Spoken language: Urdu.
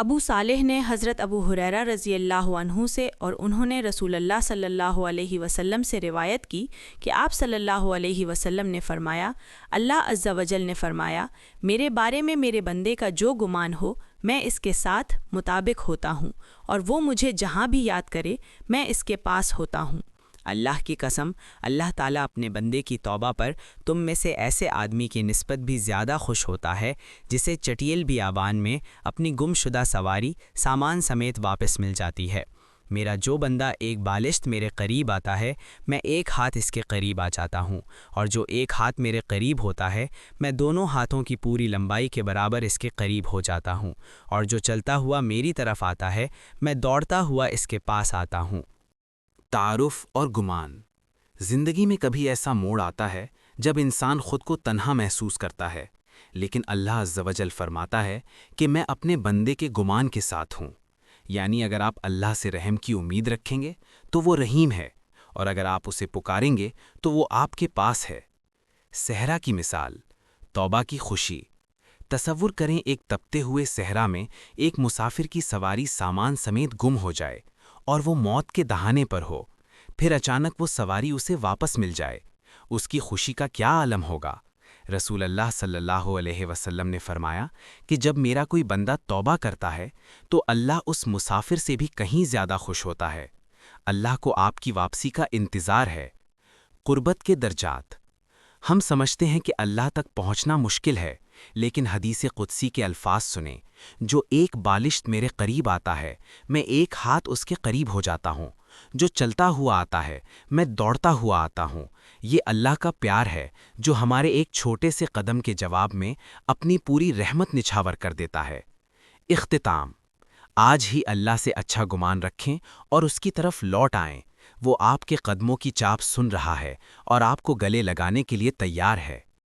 ابو صالح نے حضرت ابو ہریرہ رضی اللہ عنہ سے اور انہوں نے رسول اللہ صلی اللہ علیہ وسلم سے روایت کی کہ آپ صلی اللہ علیہ وسلم نے فرمایا، اللہ عز و جل نے فرمایا، میرے بارے میں میرے بندے کا جو گمان ہو میں اس کے ساتھ مطابق ہوتا ہوں، اور وہ مجھے جہاں بھی یاد کرے میں اس کے پاس ہوتا ہوں۔ اللہ کی قسم، اللہ تعالیٰ اپنے بندے کی توبہ پر تم میں سے ایسے آدمی کی نسبت بھی زیادہ خوش ہوتا ہے جسے چٹیل بیابان میں اپنی گم شدہ سواری سامان سمیت واپس مل جاتی ہے۔ میرا جو بندہ ایک بالشت میرے قریب آتا ہے میں ایک ہاتھ اس کے قریب آ جاتا ہوں، اور جو ایک ہاتھ میرے قریب ہوتا ہے میں دونوں ہاتھوں کی پوری لمبائی کے برابر اس کے قریب ہو جاتا ہوں، اور جو چلتا ہوا میری طرف آتا ہے میں دوڑتا ہوا اس کے پاس آتا ہوں۔ تعارف اور گمان۔ زندگی میں کبھی ایسا موڑ آتا ہے جب انسان خود کو تنہا محسوس کرتا ہے، لیکن اللہ عز و جل فرماتا ہے کہ میں اپنے بندے کے گمان کے ساتھ ہوں۔ یعنی اگر آپ اللہ سے رحم کی امید رکھیں گے تو وہ رحیم ہے، اور اگر آپ اسے پکاریں گے تو وہ آپ کے پاس ہے۔ صحرا کی مثال، توبہ کی خوشی۔ تصور کریں ایک تپتے ہوئے صحرا میں ایک مسافر کی سواری سامان سمیت گم ہو جائے اور وہ موت کے دہانے پر ہو، پھر اچانک وہ سواری اسے واپس مل جائے، اس کی خوشی کا کیا عالم ہوگا؟ رسول اللہ صلی اللہ علیہ وسلم نے فرمایا کہ جب میرا کوئی بندہ توبہ کرتا ہے تو اللہ اس مسافر سے بھی کہیں زیادہ خوش ہوتا ہے۔ اللہ کو آپ کی واپسی کا انتظار ہے۔ قربت کے درجات۔ ہم سمجھتے ہیں کہ اللہ تک پہنچنا مشکل ہے، لیکن حدیث قدسی کے الفاظ سنیں، جو ایک بالشت میرے قریب آتا ہے میں ایک ہاتھ اس کے قریب ہو جاتا ہوں، جو چلتا ہوا آتا ہے میں دوڑتا ہوا آتا ہوں۔ یہ اللہ کا پیار ہے جو ہمارے ایک چھوٹے سے قدم کے جواب میں اپنی پوری رحمت نچھاور کر دیتا ہے۔ اختتام۔ آج ہی اللہ سے اچھا گمان رکھیں اور اس کی طرف لوٹ آئیں۔ وہ آپ کے قدموں کی چاپ سن رہا ہے اور آپ کو گلے لگانے کے لیے تیار ہے۔